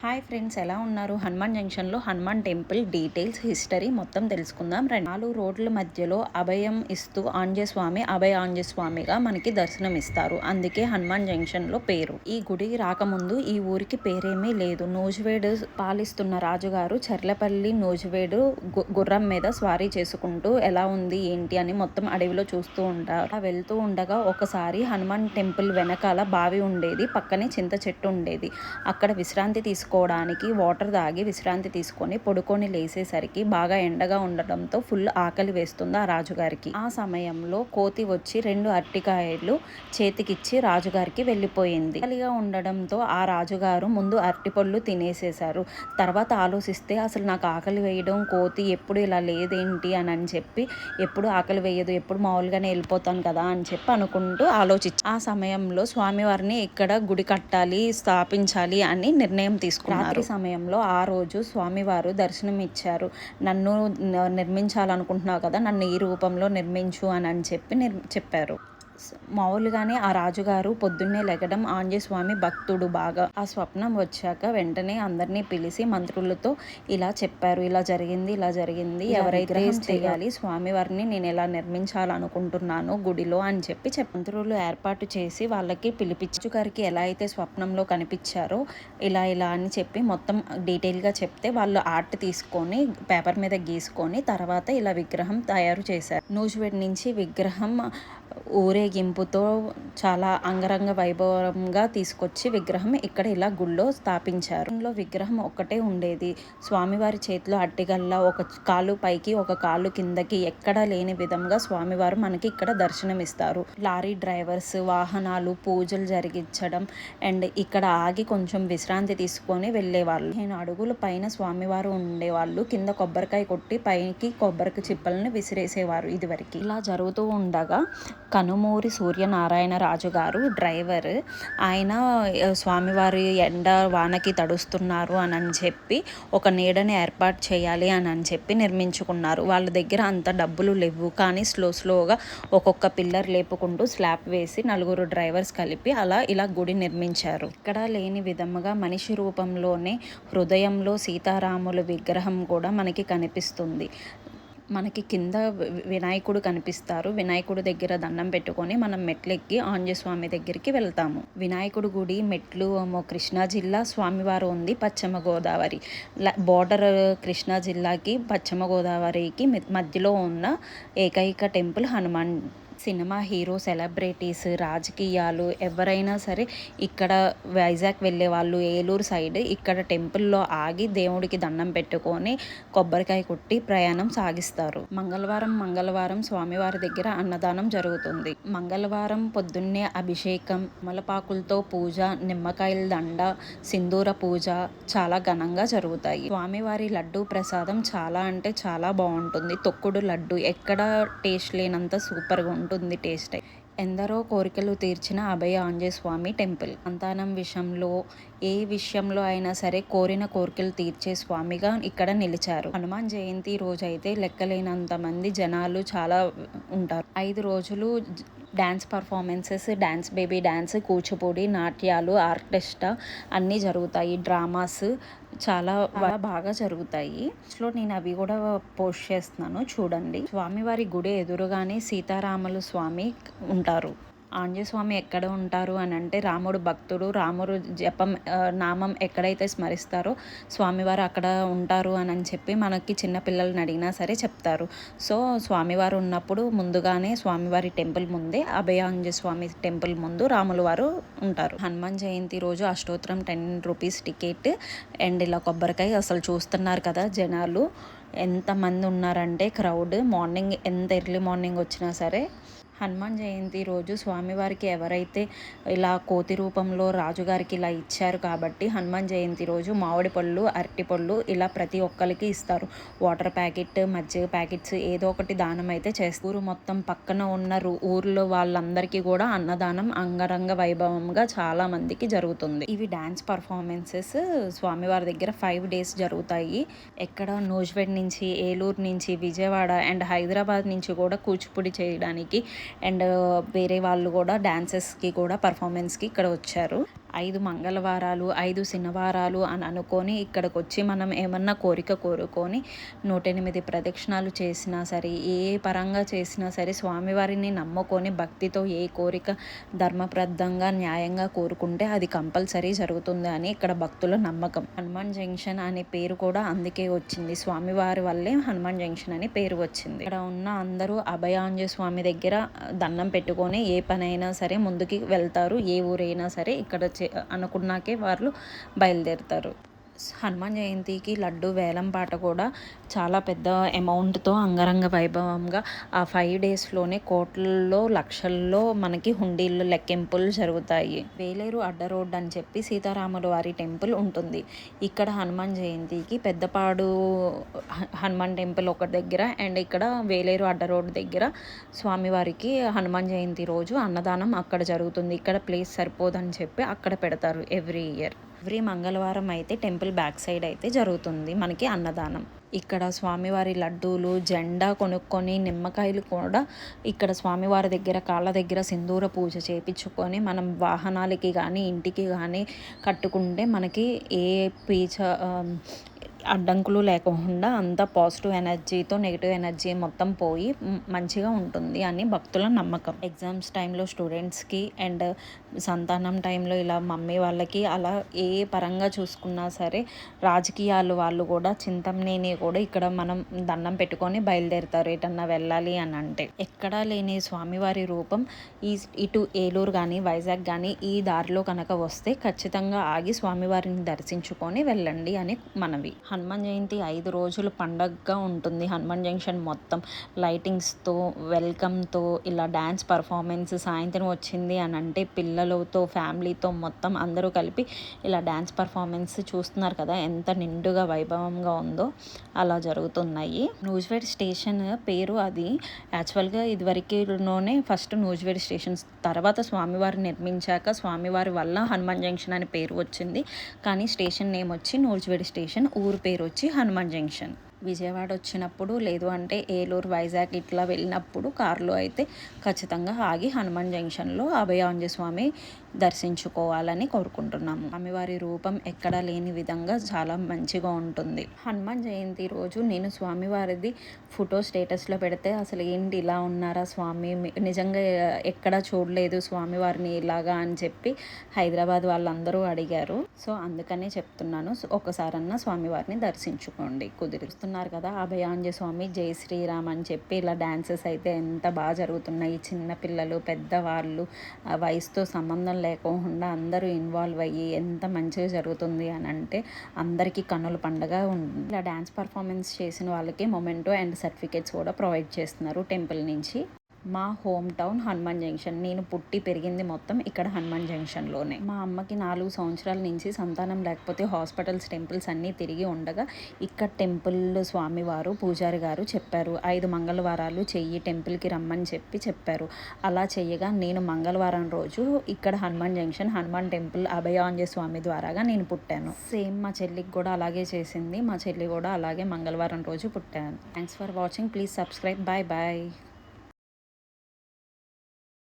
Hi friends, ఎలా ఉన్నారు? హనుమాన్ జంక్షన్లో హనుమాన్ టెంపుల్ డీటెయిల్స్, హిస్టరీ మొత్తం తెలుసుకుందాం. 4 రోడ్ల మధ్యలో అభయం ఇస్తూ ఆంజనేయస్వామి అభయ ఆంజనేయస్వామిగా మనకి దర్శనం ఇస్తారు. అందుకే హనుమాన్ జంక్షన్లో పేరు. ఈ గుడి రాకముందు ఈ ఊరికి పేరేమీ లేదు. నూజివేడు పాలిస్తున్న రాజుగారు చర్లపల్లి నూజివేడు గుర్రం మీద స్వారీ చేసుకుంటూ ఎలా ఉంది ఏంటి అని మొత్తం అడవిలో చూస్తూ ఉంటారు. అలా వెళ్తూ ఉండగా ఒకసారి హనుమాన్ టెంపుల్ వెనకాల బావి ఉండేది, పక్కనే చింత చెట్టు ఉండేది. అక్కడ విశ్రాంతి తీసుకోవడానికి వాటర్ తాగి విశ్రాంతి తీసుకొని పడుకొని లేసేసరికి బాగా ఎండగా ఉండడంతో ఫుల్ ఆకలి వేస్తుంది ఆ రాజుగారికి. ఆ సమయంలో కోతి వచ్చి 2 అరటికాయలు చేతికిచ్చి రాజుగారికి వెళ్ళిపోయింది. ఆకలిగా ఉండడంతో ఆ రాజుగారు ముందు అరటిపళ్ళు తినేసేశారు. తర్వాత ఆలోచిస్తే అసలు నాకు ఆకలి వేయడం, కోతి ఎప్పుడు ఇలా లేదేంటి అని చెప్పి, ఎప్పుడు ఆకలి వేయదు, ఎప్పుడు మామూలుగానే వెళ్ళిపోతాను కదా అని చెప్పి అనుకుంటూ ఆ సమయంలో స్వామివారిని ఇక్కడ గుడి కట్టాలి, స్థాపించాలి అని నిర్ణయం తీసుకున్నారు. రాత్రి సమయంలో ఆ రోజు స్వామివారు దర్శనం ఇచ్చారు. నన్ను నిర్మించాలనుకుంటున్నావు కదా, నన్ను ఈ రూపంలో నిర్మించు అని చెప్పి చెప్పారు. మామూలుగానే ఆ రాజుగారు పొద్దున్నే లెగడం, ఆంజనేయస్వామి భక్తుడు బాగా. ఆ స్వప్నం వచ్చాక వెంటనే అందరినీ పిలిచి మంత్రులతో ఇలా చెప్పారు, ఇలా జరిగింది, ఎవరైతే చేయాలి స్వామివారిని నేను ఎలా నిర్మించాలనుకుంటున్నాను గుడిలో అని చెప్పి మంత్రులు ఏర్పాటు చేసి వాళ్ళకి పిలిపించు గారికి ఎలా అయితే స్వప్నంలో కనిపించారో ఇలా అని చెప్పి మొత్తం డీటెయిల్గా చెప్తే వాళ్ళు ఆర్ట్ తీసుకొని పేపర్ మీద గీసుకొని తర్వాత ఇలా విగ్రహం తయారు చేశారు. నూజివేడ్ నుంచి విగ్రహం ఊరేగింపుతో చాలా అంగరంగ వైభవంగా తీసుకొచ్చి విగ్రహం ఇక్కడ ఇలా గుళ్ళో స్థాపించారు. ఇందులో విగ్రహం ఒక్కటే ఉండేది. స్వామివారి చేతిలో అట్టిగల్లా ఒక కాలు పైకి ఒక కాలు కిందకి ఎక్కడా లేని విధంగా స్వామివారు మనకి ఇక్కడ దర్శనమిస్తారు. లారీ డ్రైవర్స్ వాహనాలు పూజలు జరిగించడం అండ్ ఇక్కడ ఆగి కొంచెం విశ్రాంతి తీసుకొని వెళ్ళేవాళ్ళు. 15 అడుగుల పైన స్వామివారు ఉండేవాళ్ళు. కింద కొబ్బరికాయ కొట్టి పైకి కొబ్బరికి చిప్పలను విసిరేసేవారు. ఇదివరకు ఇలా జరుగుతూ ఉండగా కనుమూరి సూర్యనారాయణ రాజు గారు డ్రైవర్, ఆయన స్వామివారి ఎండ వానకి తడుస్తున్నారు అని చెప్పి ఒక నీడని ఏర్పాటు చేయాలి అని చెప్పి నిర్మించుకున్నారు. వాళ్ళ దగ్గర అంత డబ్బులు లేవు, కానీ స్లోగా ఒక్కొక్క పిల్లర్ లేపుకుంటూ స్లాబ్ వేసి 4 డ్రైవర్స్ కలిపి ఇలా గుడి నిర్మించారు. ఇక్కడ లేని విధముగా మనిషి రూపంలోనే హృదయంలో సీతారాముల విగ్రహం కూడా మనకి కనిపిస్తుంది. మనకి కింద వినాయకుడు కనిపిస్తారు. వినాయకుడు దగ్గర దండం పెట్టుకొని మనం మెట్లెక్కి ఆంజనేయస్వామి దగ్గరికి వెళ్తాము. వినాయకుడు గుడి మెట్లు కృష్ణా జిల్లా, స్వామివారు ఉంది పశ్చిమ గోదావరి బోర్డర్. కృష్ణా జిల్లాకి పశ్చిమ గోదావరికి మధ్యలో ఉన్న ఏకైక temple Hanuman. Cinema hero, celebrities, రాజకీయాలు ఎవరైనా సరే ఇక్కడ వైజాగ్ వెళ్ళే వాళ్ళు, ఏలూరు సైడ్ ఇక్కడ టెంపుల్లో ఆగి దేవుడికి దండం పెట్టుకొని కొబ్బరికాయ కొట్టి ప్రయాణం సాగిస్తారు. మంగళవారం స్వామివారి దగ్గర అన్నదానం జరుగుతుంది. మంగళవారం పొద్దున్నే అభిషేకం, మలపాకులతో పూజ, నిమ్మకాయల దండ, సింధూర పూజ చాలా ఘనంగా జరుగుతాయి. స్వామివారి లడ్డు ప్రసాదం చాలా అంటే చాలా బాగుంటుంది. తొక్కుడు లడ్డు ఎక్కడ టేస్ట్ లేనంత సూపర్గా ఉంటుంది టేస్ట్. ఎందరో కోరికలు తీర్చిన అభయ ఆంజనేయస్వామి టెంపుల్. సంతానం విషయంలో ఏ విషయంలో అయినా సరే కోరిన కోరికలు తీర్చే స్వామిగా ఇక్కడ నిలిచారు. హనుమాన్ జయంతి రోజు అయితే లెక్కలేనంత మంది జనాలు చాలా ఉంటారు. 5 రోజులు dance performances, dance baby dance, Kuchipudi, నాట్యాలు, ఆర్కెస్ట్రా అన్నీ జరుగుతాయి. డ్రామాస్ చాలా బాగా జరుగుతాయి. సో నేను అవి కూడా పోస్ట్ చేస్తున్నాను, చూడండి. స్వామివారి గుడి ఎదురుగానే సీతారాములు స్వామి ఉంటారు. ఆంజనేయస్వామి ఎక్కడ ఉంటారు అని అంటే, రాముడు భక్తుడు, రాముడు నామం ఎక్కడైతే స్మరిస్తారో స్వామివారు అక్కడ ఉంటారు అని చెప్పి మనకి చిన్న పిల్లల్ని అడిగినా సరే చెప్తారు. సో స్వామివారు ఉన్నప్పుడు ముందుగానే స్వామివారి టెంపుల్ ముందే అభయ ఆంజనేయస్వామి టెంపుల్ ముందు రాములు వారు ఉంటారు. హనుమాన్ జయంతి రోజు అష్టోత్తరం 10 రూపీస్ టికెట్ అండ్ ఇలా కొబ్బరికాయ. అసలు చూస్తున్నారు కదా జనాలు ఎంతమంది ఉన్నారంటే క్రౌడ్. మార్నింగ్ ఎంత ఎర్లీ మార్నింగ్ వచ్చినా సరే హనుమాన్ జయంతి రోజు స్వామివారికి ఎవరైతే ఇలా కోతి రూపంలో రాజుగారికి ఇలా ఇచ్చారు కాబట్టి హనుమాన్ జయంతి రోజు మామిడి పళ్ళు, అరటి పళ్ళు ఇలా ప్రతి ఒక్కరికి ఇస్తారు. వాటర్ ప్యాకెట్, మజ్జిగ ప్యాకెట్స్ ఏదో ఒకటి దానం అయితే చేస్తారు. ఊరు మొత్తం పక్కన ఉన్న ఊర్లో వాళ్ళందరికీ కూడా అన్నదానం అంగరంగ వైభవంగా చాలా మందికి జరుగుతుంది. ఇవి డాన్స్ పర్ఫార్మెన్సెస్ స్వామివారి దగ్గర 5 days జరుగుతాయి. ఎక్కడ నూజివేడ్ నుంచి, ఏలూరు నుంచి, విజయవాడ అండ్ హైదరాబాద్ నుంచి కూడా కూచిపూడి చేయడానికి అండ్ వేరే వాళ్ళు కూడా డాన్సెస్కి కూడా పర్ఫార్మెన్స్కి ఇక్కడ వచ్చారు. 5 మంగళవారాలు 5 శనివారాలు అని అనుకొని ఇక్కడికి వచ్చి మనం ఏమన్నా కోరిక కోరుకొని 108 ప్రదక్షిణాలు చేసినా సరే, ఏ పరంగా చేసినా సరే, స్వామివారిని నమ్ముకొని భక్తితో ఏ కోరిక ధర్మబద్ధంగా న్యాయంగా కోరుకుంటే అది కంపల్సరీ జరుగుతుంది అని ఇక్కడ భక్తుల నమ్మకం. హనుమాన్ జంక్షన్ అనే పేరు కూడా అందుకే వచ్చింది. స్వామివారి వల్లే హనుమాన్ జంక్షన్ అని పేరు వచ్చింది. ఇక్కడ ఉన్న అందరూ అభయ ఆంజనేయ స్వామి దగ్గర దండం పెట్టుకొని ఏ పనైనా సరే ముందుకి వెళ్తారు. ఏ ఊరైనా సరే ఇక్కడ అనుకున్నాకే వాళ్ళు బయలుదేరుతారు. హనుమాన్ జయంతికి లడ్డు వేలం పాట కూడా చాలా పెద్ద అమౌంట్తో అంగరంగ వైభవంగా ఆ 5 డేస్లోనే కోట్లలో లక్షల్లో మనకి హుండీలు లెక్కింపులు జరుగుతాయి. వేలేరు అడ్డ రోడ్ అని చెప్పి సీతారాముల వారి టెంపుల్ ఉంటుంది. ఇక్కడ హనుమాన్ జయంతికి పెద్దపాడు హనుమాన్ టెంపుల్ ఒక దగ్గర అండ్ ఇక్కడ వేలేరు అడ్డ రోడ్ దగ్గర స్వామివారికి హనుమాన్ జయంతి రోజు అన్నదానం అక్కడ జరుగుతుంది. ఇక్కడ ప్లేస్ సరిపోదని చెప్పి అక్కడ పెడతారు ఎవ్రీ మంగళవారం అయితే టెంపుల్ బ్యాక్ సైడ్ అయితే జరుగుతుంది మనకి అన్నదానం. ఇక్కడ స్వామివారి లడ్డూలు, జెండా కొనుక్కొని, నిమ్మకాయలు కూడా ఇక్కడ స్వామివారి దగ్గర కాళ్ళ దగ్గర సింధూర పూజ చేయించుకొని మనం వాహనాలకి కానీ ఇంటికి కానీ కట్టుకుంటే మనకి ఏ అడ్డంకులు లేకుండా అంత పాజిటివ్ ఎనర్జీతో నెగిటివ్ ఎనర్జీ మొత్తం పోయి మంచిగా ఉంటుంది అని భక్తుల నమ్మకం. ఎగ్జామ్స్ టైంలో స్టూడెంట్స్కి అండ్ సంతానం టైంలో ఇలా మమ్మీ వాళ్ళకి అలా ఏ పరంగా చూసుకున్నా సరే, రాజకీయాలు వాళ్ళు కూడా చింతమనేని కూడా ఇక్కడ మనం దండం పెట్టుకొని బయలుదేరుతారు ఎటన్నా వెళ్ళాలి అని అంటే. ఎక్కడా లేని స్వామివారి రూపం ఇటు ఏలూరు కానీ వైజాగ్ కానీ ఈ దారిలో కనుక వస్తే ఖచ్చితంగా ఆగి స్వామివారిని దర్శించుకొని వెళ్ళండి అని మనవి. హనుమాన్ జయంతి 5 రోజులు పండగగా ఉంటుంది. హనుమాన్ జంక్షన్ మొత్తం లైటింగ్స్తో, వెల్కమ్తో, ఇలా డ్యాన్స్ పర్ఫార్మెన్స్ సాయంత్రం వచ్చింది అని అంటే పిల్లలతో ఫ్యామిలీతో మొత్తం అందరూ కలిపి ఇలా డ్యాన్స్ పర్ఫార్మెన్స్ చూస్తున్నారు కదా, ఎంత నిండుగా వైభవంగా ఉందో అలా జరుగుతున్నాయి. నూజివేడ్ స్టేషన్ పేరు అది యాక్చువల్గా ఇదివరకులోనే ఫస్ట్ నూజివేడ్ స్టేషన్, తర్వాత స్వామివారు నిర్మించాక స్వామివారి వల్ల హనుమాన్ జంక్షన్ అని పేరు వచ్చింది. కానీ స్టేషన్ నేమ్ వచ్చి నూజివేడ్ స్టేషన్, ఊరు పేరు వచ్చి హనుమాన్ జంక్షన్. విజయవాడ వచ్చినప్పుడు లేదు అంటే ఏలూరు వైజాగ్ ఇట్లా వెళ్ళినప్పుడు కారులో అయితే ఖచ్చితంగా ఆగి హనుమాన్ జంక్షన్లో అభయ ఆంజనేయ స్వామి దర్శించుకోవాలని కోరుకుంటున్నాము. స్వామివారి రూపం ఎక్కడా లేని విధంగా చాలా మంచిగా ఉంటుంది. హనుమాన్ జయంతి రోజు నేను స్వామివారిది ఫోటో స్టేటస్లో పెడితే అసలు ఏంటి ఇలా ఉన్నారా స్వామి, నిజంగా ఎక్కడా చూడలేదు స్వామివారిని ఇలాగా అని చెప్పి హైదరాబాద్ వాళ్ళందరూ అడిగారు. సో అందుకనే చెప్తున్నాను, ఒకసారన్నా స్వామివారిని దర్శించుకోండి కుదిరిస్తుంది. కదా అభయ ఆంజనేయ స్వామి జై శ్రీరామ్ అని చెప్పి ఇలా డాన్సెస్ అయితే ఎంత బాగా జరుగుతున్నాయి. చిన్నపిల్లలు, పెద్దవాళ్ళు, వయసుతో సంబంధం లేకుండా అందరూ ఇన్వాల్వ్ అయ్యి ఎంత మంచిగా జరుగుతుంది అని అంటే అందరికీ కన్నుల పండుగ ఉంటుంది. ఇలా డ్యాన్స్ పర్ఫార్మెన్స్ చేసిన వాళ్ళకి మొమెంటో అండ్ సర్టిఫికేట్స్ కూడా ప్రొవైడ్ చేస్తున్నారు టెంపుల్ నుంచి. మా హోమ్ టౌన్ హనుమాన్ జంక్షన్, నేను పుట్టి పెరిగింది మొత్తం ఇక్కడ హనుమాన్ జంక్షన్లోనే. మా అమ్మకి 4 సంవత్సరాల నుంచి సంతానం లేకపోతే హాస్పిటల్స్, టెంపుల్స్ అన్నీ తిరిగి ఉండగా ఇక్కడ టెంపుల్ స్వామివారు పూజారి గారు చెప్పారు 5 మంగళవారాలు చెయ్యి టెంపుల్కి రమ్మని చెప్పారు. అలా చెయ్యగా నేను మంగళవారం రోజు ఇక్కడ హనుమాన్ జంక్షన్ హనుమాన్ టెంపుల్ అభయ ఆంజనేయ స్వామి ద్వారాగా నేను పుట్టాను. సేమ్ మా చెల్లికి కూడా అలాగే చేసింది. మా చెల్లి కూడా అలాగే మంగళవారం రోజు పుట్టాను. Thanks for watching. Please subscribe. Bye bye.